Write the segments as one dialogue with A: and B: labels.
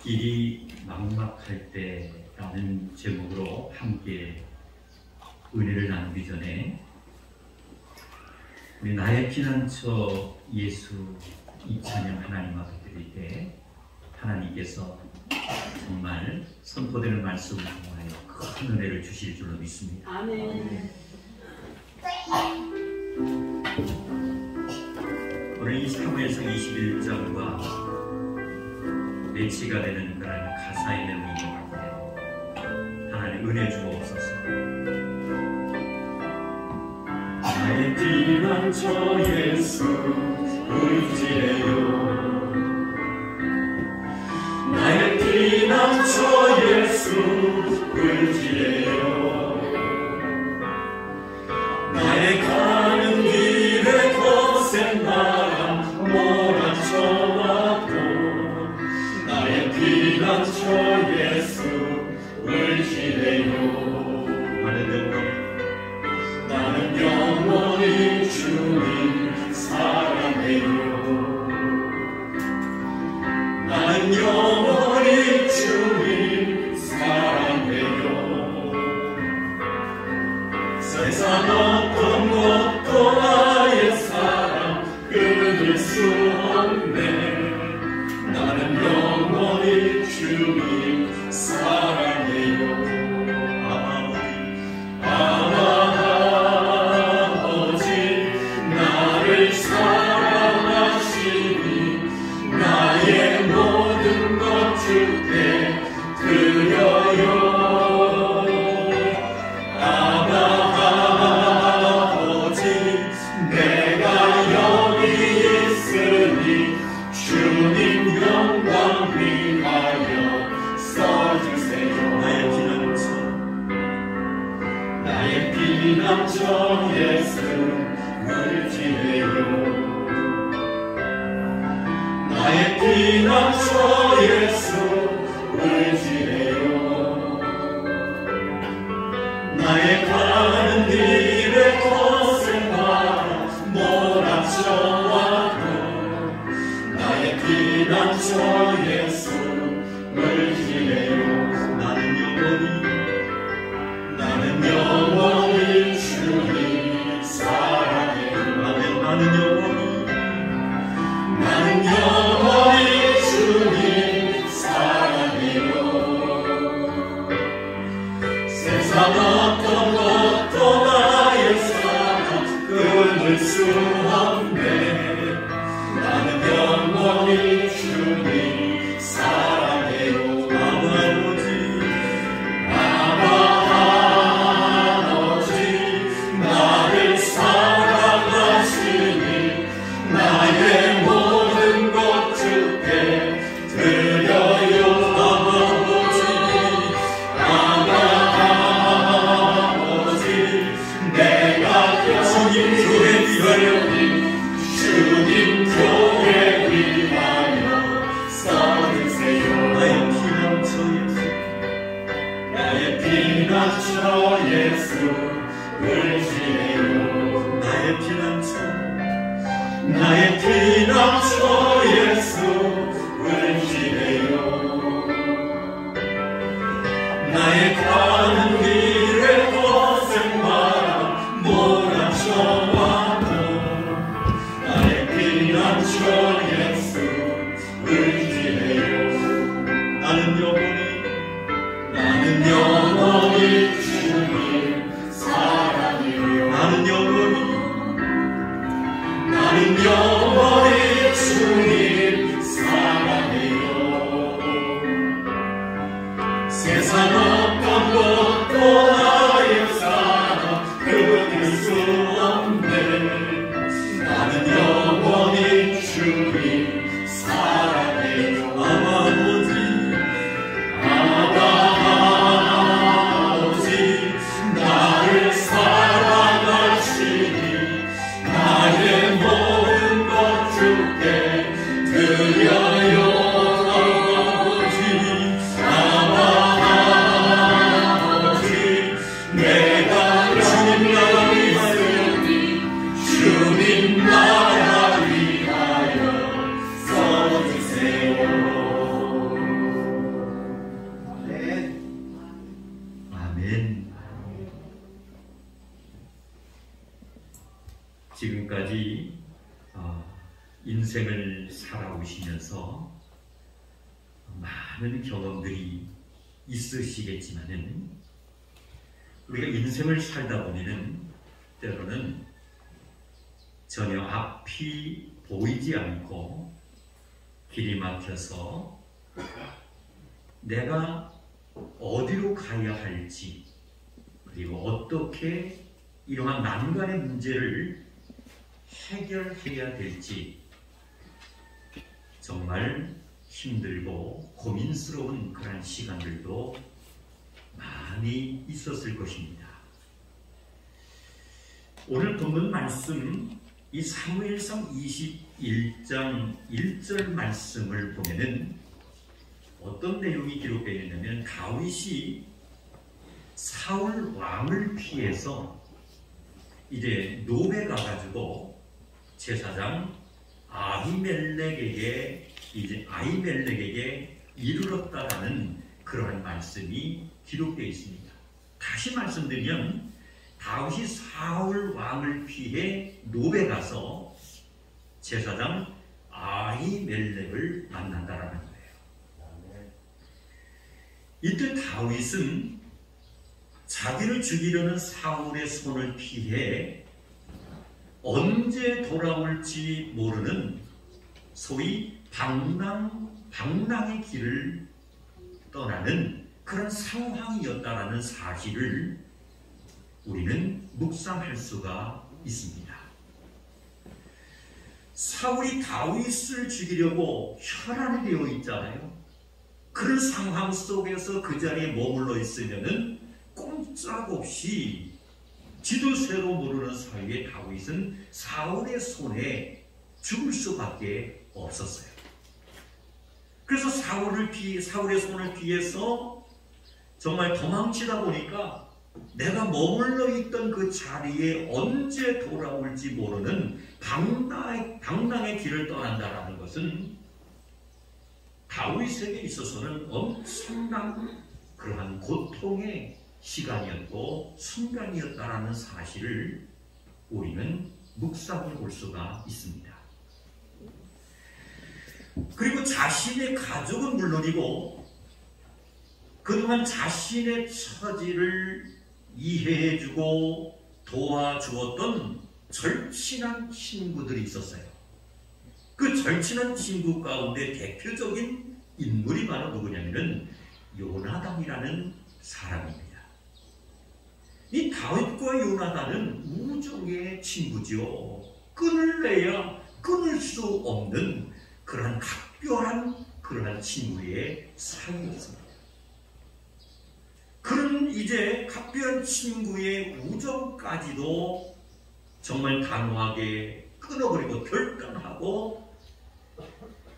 A: 앞길이 막막할 때라는 제목으로 함께 은혜를 나누기 전에 우리 나의 피난처 예수 이 찬양 하나님 앞에 드릴 때 하나님께서 정말 선포되는 말씀을 통하여 큰 은혜를 주실 줄로 믿습니다.
B: 아멘.
A: 오늘 이 사무엘상 21장과 매치가 되는 그런 가사의 내용인 것 같아요. 하나님 은혜 주옵소서. 나의 피난처 예수 의지해요. 나의 피난처 예수 의지해요. 나의 가는 길에 거센 바람 몰아쳐와도 나의 피난처 예수 의지해요. 나는 영원히 주님 사랑해요. 나는 영원히 주님 사랑해요. 세상 어떤 것도 나의 사랑 끊을 수 없네. 나는 영원히 주님 사랑해요. 아버지 나를 사랑하시니 나의 모든 것 주께 드려요. 아버지 내가 여기 있으니 주님 영광 위하여 써주세요. 나의 피난처 예수 의지해요. 나의 피난처 예수 의지해요. 나의 가는 길에 거센 바람 몰아쳐와도 나의 피난처 예수 의지해요. 나는 영원히 주님 사랑해요. 나는 영원히 주님 사랑해요. 세상 어떤 것도 나의 사랑 끊을 수 없네. 나는 영원히 주님 사랑해요. 아버지 나를 사랑하시니 나의 모든 것 주께 드려요. 아버지 내가 주님 교회 위하여 써주세요. 나의 피난처 예수 의지해요. 나의 피난처 예수 의지해요. 나의 가는 길에 거센 바람 몰아쳐와도 나의 피난처 예수 의지해요. 나는 영원히 주님 사랑해요. 나는 영원히 주님 사랑해요. 세상 어떤 것도 나의 사랑 끊을 수 없네. 나는 영원히 주님 사랑해요. 아버지 나를 사랑하시니 나의 모든 것 주께 드려요. 아버지 지금까지 인생을 살아오시면서 많은 경험들이 있으시겠지만은 우리가 인생을 살다 보면은 때로는 전혀 앞이 보이지 않고 길이 막혀서 내가 어디로 가야 할지 그리고 어떻게 이러한 난관의 문제를 해결해야 될지 정말 힘들고 고민스러운 그런 시간들도 많이 있었을 것입니다. 오늘 본문 말씀 이 사무엘상 21장 1절 말씀을 보면은 어떤 내용이 기록되어 있냐면 다윗이 사울 왕을 피해서 이제 노베 가가지고 제사장 아히멜렉에게 이르렀다라는 그러한 말씀이 기록되어 있습니다. 다시 말씀드리면 다윗이 사울 왕을 피해 노베 가서 제사장 아히멜렉을 만난다라는 거예요. 이때 다윗은 자기를 죽이려는 사울의 손을 피해 언제 돌아올지 모르는 소위 방랑의 길을 떠나는 그런 상황이었다라는 사실을 우리는 묵상할 수가 있습니다. 사울이 다윗을 죽이려고 혈안이 되어 있잖아요. 그런 상황 속에서 그 자리에 머물러 있으면은 꼼짝없이 지도새도 모르는 사이에 다윗은 사울의 손에 죽을 수밖에 없었어요. 그래서 사울의 손을 피해서 정말 도망치다 보니까 내가 머물러 있던 그 자리에 언제 돌아올지 모르는 방랑의 길을 떠난다라는 것은 다윗에게 있어서는 엄청난 그러한 고통의 시간이었고 순간이었다라는 사실을 우리는 묵상해 볼 수가 있습니다. 그리고 자신의 가족은 물론이고 그동안 자신의 처지를 이해해주고 도와주었던 절친한 친구들이 있었어요. 그 절친한 친구 가운데 대표적인 인물이 바로 누구냐면은 요나단이라는 사람입니다. 이 다윗과 요나단은 우정의 친구지요. 끈을 내야 끊을 수 없는 그러한 각별한 그러한 친구의 사이였습니다. 그런 이제 각별한 친구의 우정까지도 정말 단호하게 끊어버리고 결단하고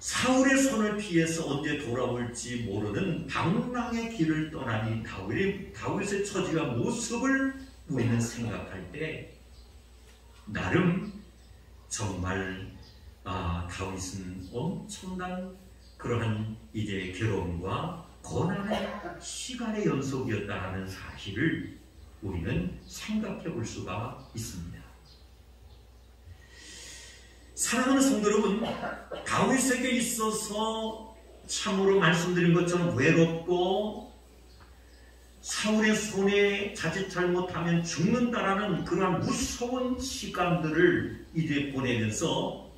A: 사울의 손을 피해서 언제 돌아올지 모르는 방랑의 길을 떠나니 다윗의 처지와 모습을 우리는 생각할 때 나름 정말 다윗은 엄청난 그러한 이제 괴로움과 고난의 시간의 연속이었다는 사실을 우리는 생각해 볼 수가 있습니다. 사랑하는 성도 여러분, 다윗에게 있어서 참으로 말씀드린 것처럼 외롭고 사울의 손에 자칫 잘못하면 죽는다라는 그러한 무서운 시간들을 이제 보내면서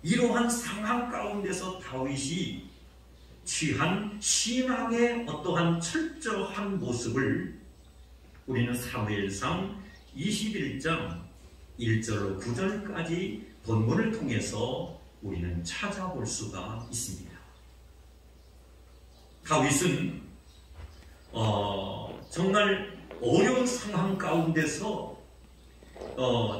A: 이러한 상황 가운데서 다윗이 취한 신앙의 어떠한 철저한 모습을 우리는 사무엘상 21장 1절로 9절까지 본문을 통해서 우리는 찾아볼 수가 있습니다. 다윗은 정말 어려운 상황 가운데서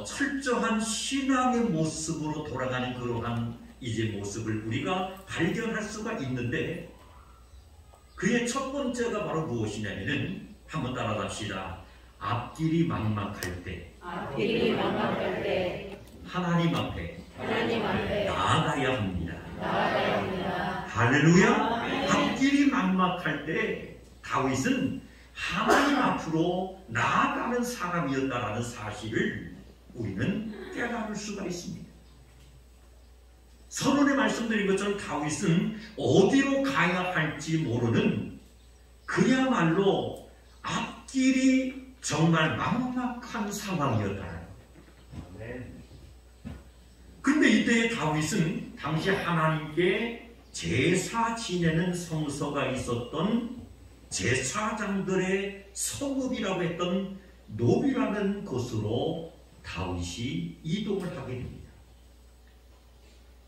A: 철저한 신앙의 모습으로 돌아가는 그러한 이제 모습을 우리가 발견할 수가 있는데 그의 첫 번째가 바로 무엇이냐면은 한번 따라갑시다. 앞길이 막막할 때 하나님 앞에 나아가야 합니다. 할렐루야. 앞길이 막막할 때 다윗은 하나님 앞으로 나아가는 사람이었다라는 사실을 우리는 깨달을 수가 있습니다. 서론에 말씀드린 것처럼 다윗은 어디로 가야 할지 모르는 그야말로 앞길이 정말 막막한 상황이었다. 그런데 이때의 다윗은 당시 하나님께 제사 지내는 성소가 있었던 제사장들의 성읍이라고 했던 노비라는 곳으로 다윗이 이동을 하게 됩니다.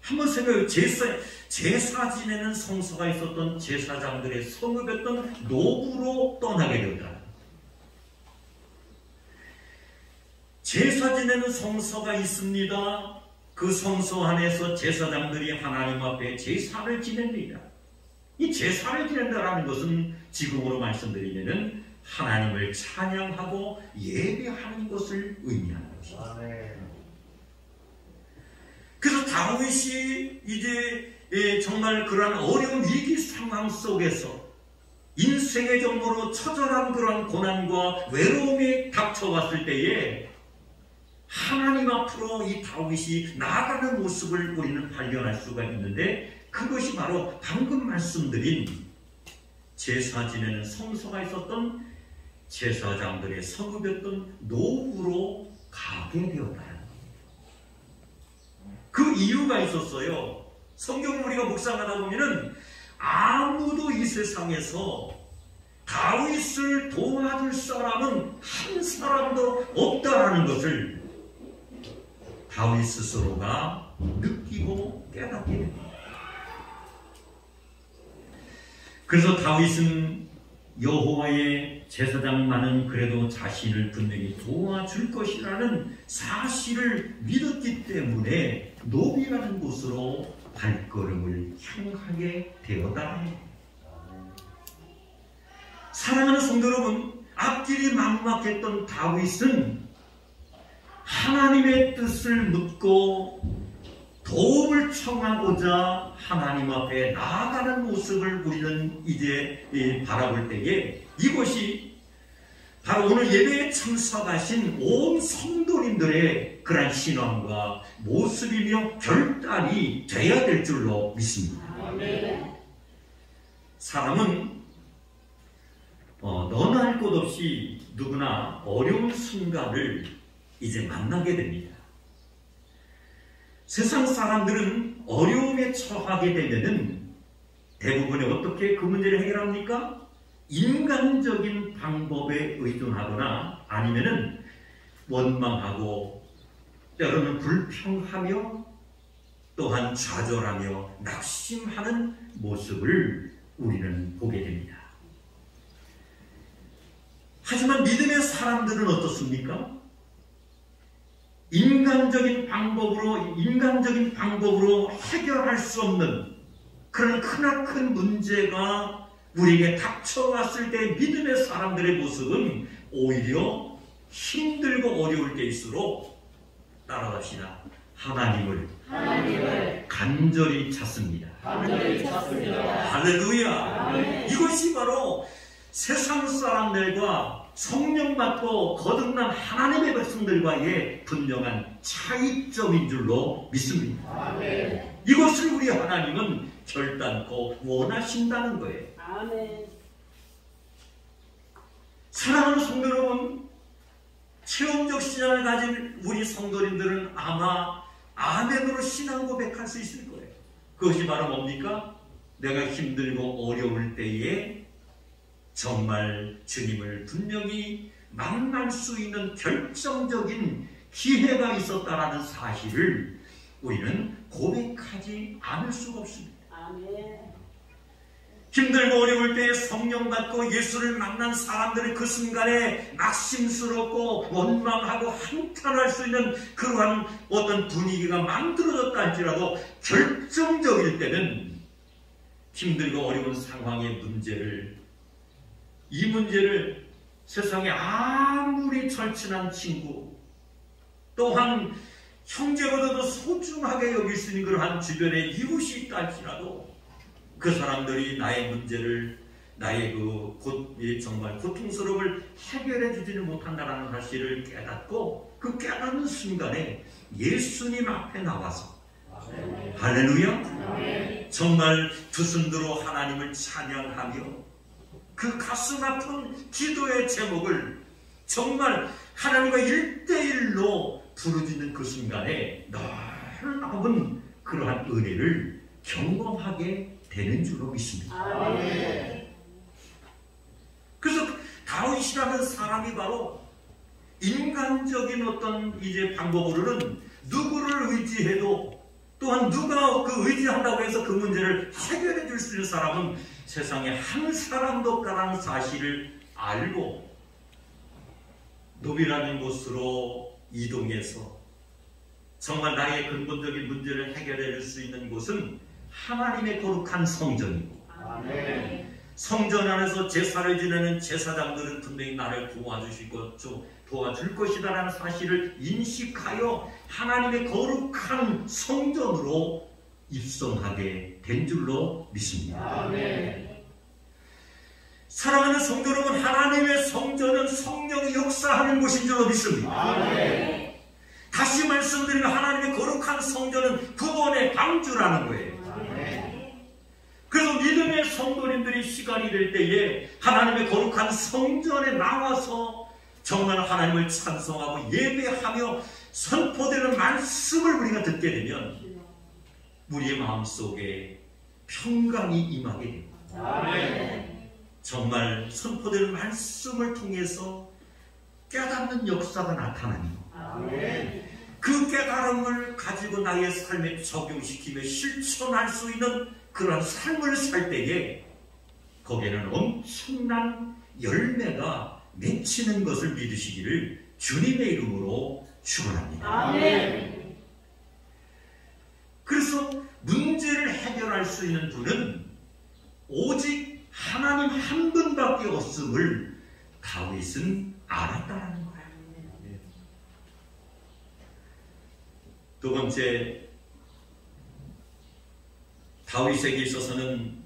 A: 한번 생각해요. 제사 지내는 성소가 있었던 제사장들의 성읍이었던 노부로 떠나게 되었다. 제사 지내는 성소가 있습니다. 그 성소 안에서 제사장들이 하나님 앞에 제사를 지냅니다. 이 제사를 지낸다라는 것은 지금으로 말씀드리면은 하나님을 찬양하고 예배하는 것을 의미하는 것입니다. 그래서 다윗이 이제 정말 그러한 어려운 위기 상황 속에서 인생의 정도로 처절한 그런 고난과 외로움이 닥쳐왔을 때에 하나님 앞으로 이 다윗이 나아가는 모습을 우리는 발견할 수가 있는데, 그것이 바로 방금 말씀드린 제사 지내는 성소가 있었던 제사장들의 성읍이었던 노후로 가게 되었다. 그 이유가 있었어요. 성경을 우리가 묵상하다 보면은 아무도 이 세상에서 다윗을 도와줄 사람은 한 사람도 없다라는 것을 다윗 스스로가 느끼고 깨닫게 됩니다. 그래서 다윗은 여호와의 제사장만은 그래도 자신을 분명히 도와줄 것이라는 사실을 믿었기 때문에 노비라는 곳으로 발걸음을 향하게 되었다. 사랑하는 성도 여러분, 앞길이 막막했던 다윗은 하나님의 뜻을 묻고 도움을 청하고자 하나님 앞에 나아가는 모습을 우리는 이제 바라볼 때에 이것이 바로 오늘 예배에 참석하신 온 성도님들의 그러한 신앙과 모습이며 결단이 되어야 될 줄로 믿습니다. 사람은 너나 할 것 없이 누구나 어려운 순간을 이제 만나게 됩니다. 세상 사람들은 어려움에 처하게 되면은 대부분이 어떻게 그 문제를 해결합니까? 인간적인 방법에 의존하거나 아니면은 원망하고 때로는 불평하며 또한 좌절하며 낙심하는 모습을 우리는 보게 됩니다. 하지만 믿음의 사람들은 어떻습니까? 인간적인 방법으로 해결할 수 없는 그런 크나큰 문제가 우리에게 닥쳐왔을 때 믿음의 사람들의 모습은 오히려 힘들고 어려울 때일수록 따라갑시다. 하나님을 간절히 찾습니다. 할렐루야. 이것이 바로 세상 사람들과 성령 받고 거듭난 하나님의 백성들과의 분명한 차이점인 줄로 믿습니다. 아멘. 이것을 우리 하나님은 결단코 원하신다는 거예요. 아멘. 사랑하는 성도 여러분, 체험적 신앙을 가진 우리 성도님들은 아마 아멘으로 신앙 고백할 수 있을 거예요. 그것이 바로 뭡니까? 내가 힘들고 어려울 때에 정말 주님을 분명히 만날 수 있는 결정적인 기회가 있었다라는 사실을 우리는 고백하지 않을 수가 없습니다. 아멘. 힘들고 어려울 때 성령 받고 예수를 만난 사람들은 그 순간에 낙심스럽고 원망하고 한탄할 수 있는 그러한 어떤 분위기가 만들어졌다 할지라도 결정적일 때는 힘들고 어려운 상황의 이 문제를 세상에 아무리 절친한 친구 또한 형제보다도 소중하게 여길 수 있는 그러한 주변에 이웃이 있다 할지라도 그 사람들이 나의 문제를 나의 정말 고통스러움을 해결해 주지를 못한다는 사실을 깨닫고 그 깨닫는 순간에 예수님 앞에 나와서 할렐루야 정말 두 손으로 하나님을 찬양하며 그 가슴 아픈 기도의 제목을 정말 하나님과 1대1로 부르짖는 그 순간에 놀라운 그러한 은혜를 경험하게 되는 줄로 믿습니다. 그래서 다윗이라는 사람이 바로 인간적인 어떤 방법으로는 누구를 의지해도 또한 누가 그 의지한다고 해서 그 문제를 해결해 줄 수 있는 사람은 세상에 한 사람도 없다는 사실을 알고 노비라는 곳으로 이동해서 정말 나의 근본적인 문제를 해결해 줄 수 있는 곳은 하나님의 거룩한 성전이고 성전 안에서 제사를 지내는 제사장들은 분명히 나를 도와줄 것이다라는 사실을 인식하여 하나님의 거룩한 성전으로 입성하게 된 줄로 믿습니다. 사랑하는 성도 여러분, 하나님의 성전은 성령이 역사하는 곳인 줄로 믿습니다. 다시 말씀드리면 하나님의 거룩한 성전은 구원의 방주라는 거예요. 그래서 믿음의 성도님들이 시간이 될 때에 하나님의 거룩한 성전에 나와서 정말 하나님을 찬송하고 예배하며 선포되는 말씀을 우리가 듣게 되면 우리의 마음속에 평강이 임하게 됩니다. 정말 선포되는 말씀을 통해서 깨닫는 역사가 나타나며 그 깨달음을 가지고 나의 삶에 적용시키며 실천할 수 있는 그런 삶을 살 때에 거기에는 엄청난 열매가 맺히는 것을 믿으시기를 주님의 이름으로 축원합니다. 그래서 문제를 해결할 수 있는 분은 오직 하나님 한 분밖에 없음을 다윗은 알았다는 거예요. 두 번째, 다윗에게 있어서는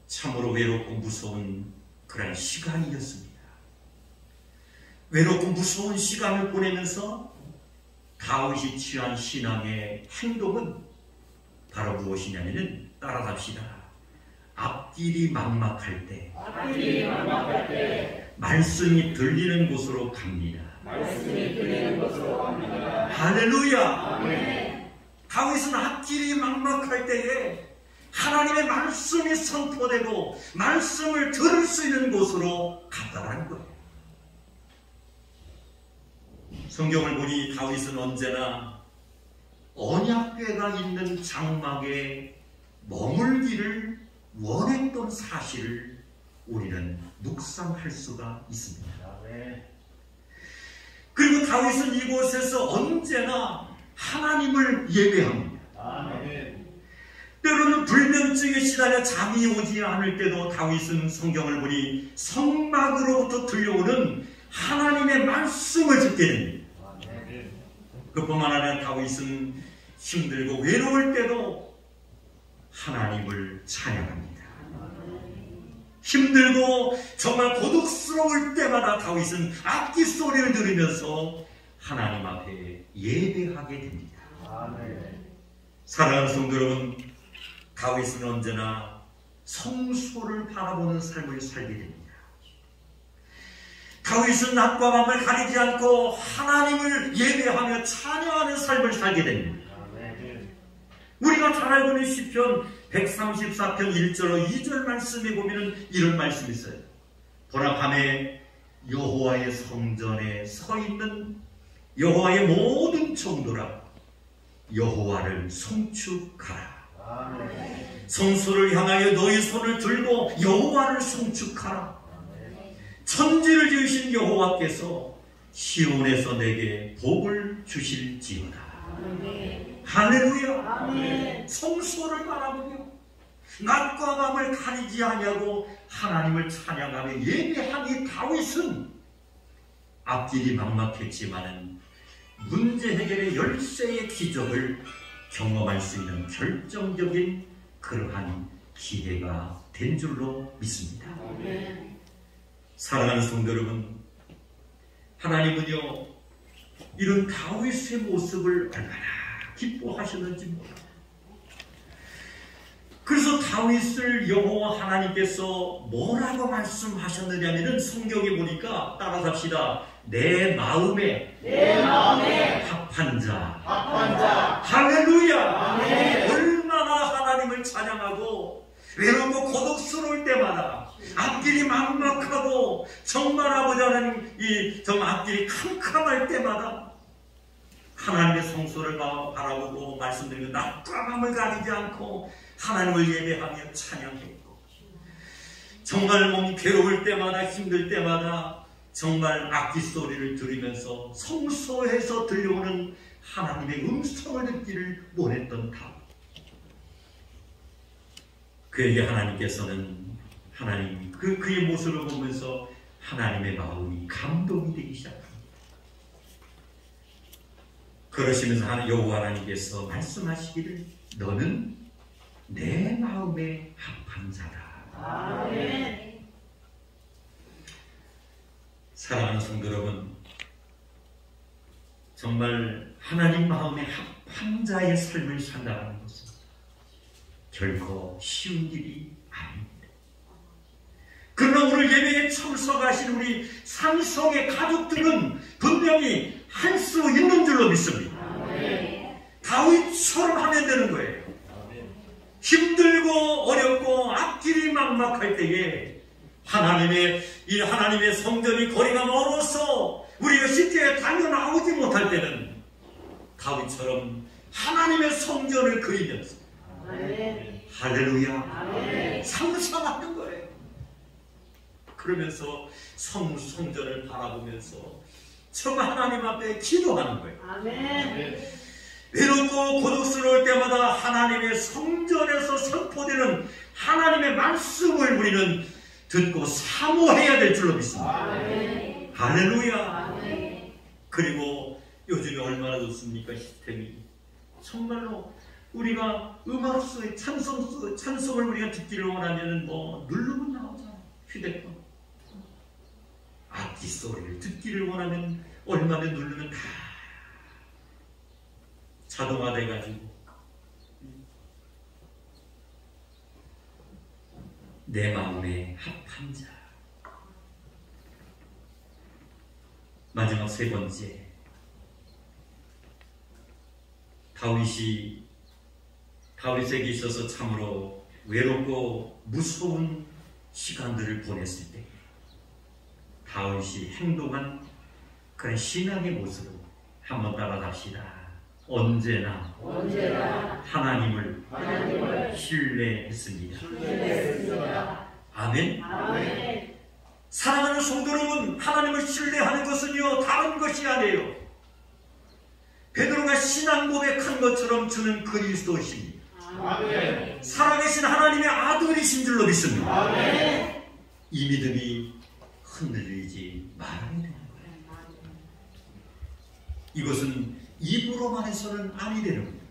A: 참으로 외롭고 무서운 그런 시간이었습니다. 외롭고 무서운 시간을 보내면서 다윗이 취한 신앙의 행동은 바로 무엇이냐면은 따라갑시다. 앞길이 막막할 때 말씀이 들리는 곳으로 갑니다. 할렐루야. 다윗은 앞길이 막막할 때에 하나님의 말씀이 선포되고 말씀을 들을 수 있는 곳으로 갔다라는 거예요. 성경을 보니 다윗은 언제나 언약궤가 있는 장막에 머물기를 원했던 사실을 우리는 묵상할 수가 있습니다. 그리고 다윗은 이곳에서 언제나 하나님을 예배합니다. 때로는 불면증에 시달려 잠이 오지 않을 때도 다윗은 성경을 보니 성막으로부터 들려오는 하나님의 말씀을 듣게 됩니다. 그뿐만 아니라 다윗은 힘들고 외로울 때도 하나님을 찬양합니다. 힘들고 정말 고독스러울 때마다 다윗은 악기 소리를 들으면서 하나님 앞에 예배하게 됩니다. 사랑하는 성도 여러분, 다윗은 언제나 성소를 바라보는 삶을 살게 됩니다. 다윗은 낮과 밤을 가리지 않고 하나님을 예배하며 찬양하는 삶을 살게 됩니다. 우리가 잘 알고 있는 시편 134편 1절로 2절 말씀에 보면 이런 말씀이 있어요. 보라, 밤에 여호와의 성전에 서 있는 여호와의 모든 종들아, 여호와를 송축하라. 성소를 향하여 너희 손을 들고 여호와를 송축하라. 천지를 지으신 여호와께서 시온에서 내게 복을 주실지어다. 할렐루야. 성소를 바라보며 낮과 밤을 가리지 아니하고 하나님을 찬양하며 예배한 이 다윗은 앞길이 막막했지만은 문제 해결의 열쇠의 기적을 경험할 수 있는 결정적인 그러한 기회가 된 줄로 믿습니다. 사랑하는 성도 여러분, 하나님은요 이런 다윗의 모습을 얼마나 기뻐하셨는지 몰라요. 그래서 다윗을 여호와 하나님께서 뭐라고 말씀하셨느냐면은 성경에 보니까 따라서 합시다. 내 마음에 합한 자. 할렐루야. 아멘. 얼마나 하나님을 찬양하고 외롭고 고독스러울 때마다 앞길이 막막하고 정말 아버지 하나님 이 앞길이 캄캄할 때마다 하나님의 성소를 바라보고 말씀드리고 낮과밤을 가리지 않고 하나님을 예배하며 찬양했고, 정말 몸이 괴로울 때마다 힘들 때마다 정말 악기 소리를 들으면서 성소에서 들려오는 하나님의 음성을 듣기를 원했던 다윗. 그에게 하나님께서는 그의 모습을 보면서 하나님의 마음이 감동이 되기 시작합니다. 그러시면서 여호와 하나님께서 말씀하시기를 너는 내 마음에 합한 자다. 아멘. 사랑하는 성도 여러분, 정말 하나님 마음에 합한 자의 삶을 산다는 것은 결코 쉬운 일이 아닙니다. 그러나 오늘 예배에 참석하신 우리 삼성의 가족들은 분명히 할 수 있는 줄로 믿습니다. 아멘. 다윗처럼 하면 되는 거예요. 힘들고 어렵고 앞길이 막막할 때에 하나님의 성전이 거리가 멀어서 우리가 쉽게 달려나오지 못할 때는 다윗처럼 하나님의 성전을 그리면서 아멘. 할렐루야 아멘. 상상하는 거예요. 그러면서 성전을 바라보면서 정말 하나님 앞에 기도하는 거예요. 아멘. 외롭고 고독스러울 때마다 하나님의 성전에서 선포되는 하나님의 말씀을 우리는 듣고 사모해야 될 줄로 믿습니다. 아멘. 할렐루야. 아멘. 그리고 요즘에 얼마나 좋습니까? 시스템이 정말로 우리가 음악소에 찬송을 우리가 듣기를 원하면 누르면 나오잖아요. 휴대폰 악기 소리를 듣기를 원하면 얼마나 누르면 다 자동화돼가지고 내 마음에 합한 자. 마지막 세 번째, 다윗에게 있어서 참으로 외롭고 무서운 시간들을 보냈을 때 다윗이 행동한 그런 신앙의 모습을 한번 따라갑시다. 언제나 하나님을 신뢰했습니다. 아멘. 아멘. 사랑하는 성도 여러분, 하나님을 신뢰하는 것은요 다른 것이 아니에요. 베드로가 신앙 고백한 것처럼 주는 그리스도이십니다. 아멘. 살아계신 하나님의 아들이신 줄로 믿습니다. 아멘. 이 믿음이 흔들리지 말아야 되는 거예요. 이것은 입으로만 해서는 아니 되는 겁니다.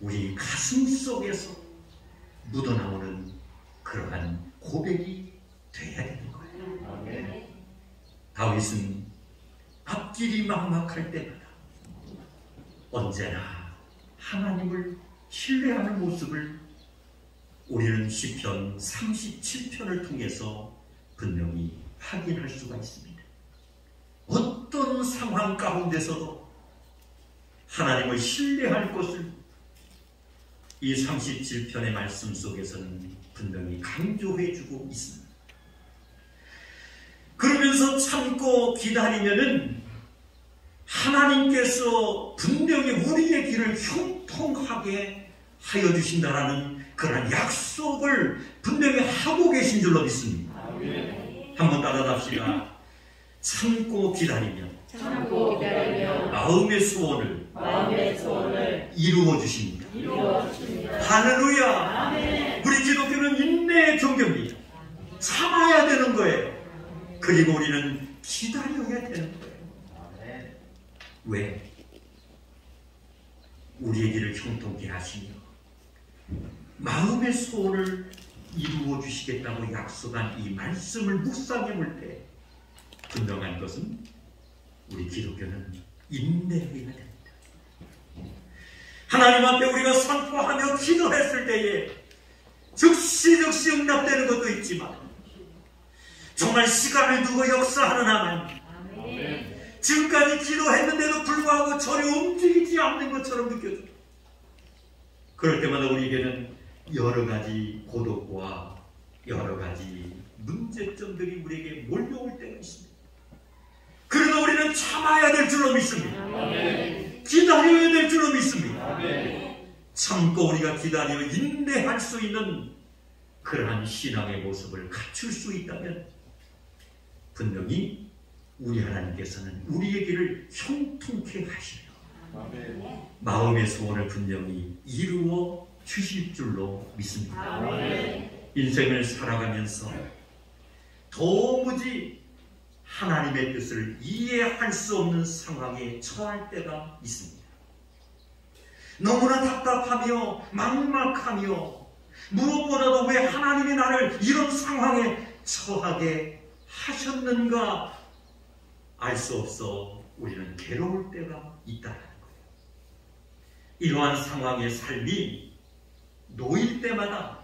A: 우리 가슴 속에서 묻어나오는 그러한 고백이 돼야 되는 거예요. 아멘. 다윗은 앞길이 막막할 때마다 언제나 하나님을 신뢰하는 모습을 우리는 시편 37편을 통해서 분명히 확인할 수가 있습니다. 어떤 상황 가운데서도 하나님을 신뢰할 것을 이 37편의 말씀 속에서는 분명히 강조해주고 있습니다. 그러면서 참고 기다리면은 하나님께서 분명히 우리의 길을 형통하게 하여 주신다라는 그런 약속을 분명히 하고 계신 줄로 믿습니다. 한번 따라합시다. 참고 기다리면 마음의 소원을 이루어 주십니다. 할렐루야. 아멘. 우리 기독교는 인내의 종교입니다. 참아야 되는 거예요. 그리고 우리는 기다려야 되는 거예요. 왜? 우리의 길을 형통케 하시며 마음의 소원을 이루어 주시겠다고 약속한 이 말씀을 묵상해 볼 때 분명한 것은 우리 기독교는 인내해야 됩니다. 하나님 앞에 우리가 선포하며 기도했을 때에 즉시 응답되는 것도 있지만 정말 시간을 두고 역사하는 하나님, 지금까지 기도했는데도 불구하고 전혀 움직이지 않는 것처럼 느껴져요. 그럴 때마다 우리에게는 여러 가지 고독과 여러 가지 문제점들이 우리에게 몰려올 때가 있습니다. 그러나 우리는 참아야 될 줄로 믿습니다. 기다려야 될 줄로 믿습니다. 참고 우리가 기다려 인내할 수 있는 그러한 신앙의 모습을 갖출 수 있다면 분명히 우리 하나님께서는 우리의 길을 형통케 하시며 마음의 소원을 분명히 이루어 주실 줄로 믿습니다. 인생을 살아가면서 도무지 하나님의 뜻을 이해할 수 없는 상황에 처할 때가 있습니다. 너무나 답답하며 막막하며 무엇보다도 왜 하나님이 나를 이런 상황에 처하게 하셨는가 알 수 없어 우리는 괴로울 때가 있다는 거예요. 이러한 상황의 삶이 놓일 때마다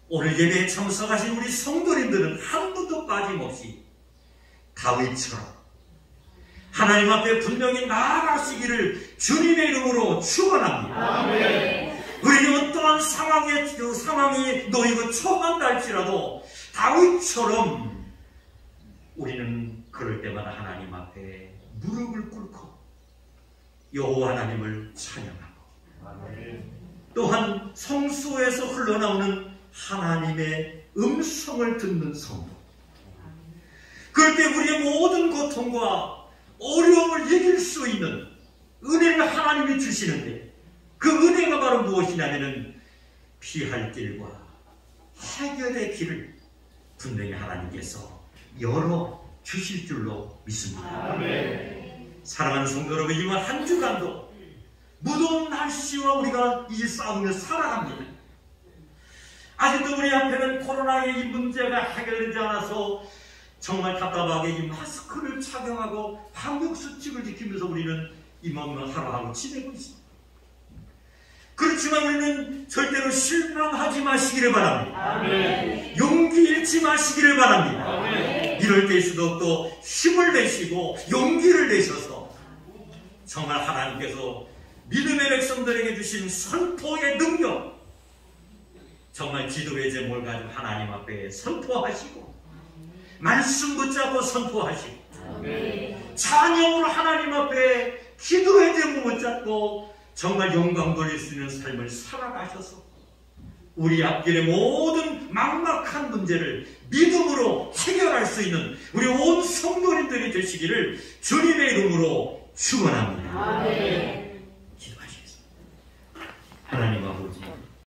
A: 오늘 예배에 참석하신 우리 성도님들은 한 분도 빠짐없이 다윗처럼 하나님 앞에 분명히 나아가시기를 주님의 이름으로 축원합니다. 우리는 어떠한 상황이 놓이고 처한다 할지라도 다윗처럼 우리는 그럴 때마다 하나님 앞에 무릎을 꿇고 여호와 하나님을 찬양하고 또한 성수에서 흘러나오는 하나님의 음성을 듣는 성도, 그럴 때 우리의 모든 고통과 어려움을 이길 수 있는 은혜를 하나님이 주시는데 그 은혜가 바로 무엇이냐면은 피할 길과 해결의 길을 분명히 하나님께서 열어 주실 줄로 믿습니다. 사랑하는 성도 여러분, 이번 한 주간도 무더운 날씨와 우리가 이 싸움을 살아갑니다. 아직도 우리 앞에는 코로나의 이 문제가 해결되지 않아서 정말 답답하게 이 마스크를 착용하고 방역수칙을 지키면서 우리는 이맘만 하루하루 지내고 있습니다. 그렇지만 우리는 절대로 실망하지 마시기를 바랍니다. 용기 잃지 마시기를 바랍니다. 이럴 때일수록 또 힘을 내시고 용기를 내셔서 정말 하나님께서 믿음의 백성들에게 주신 선포의 능력, 정말 기도의 제목을 가지고 하나님 앞에 선포하시고 말씀 붙잡고 선포하시고 찬양으로 하나님 앞에 기도의 제목을 붙잡고 정말 영광 돌릴 수 있는 삶을 살아가셔서 우리 앞길의 모든 막막한 문제를 믿음으로 해결할 수 있는 우리 온 성도님들이 되시기를 주님의 이름으로 축원합니다.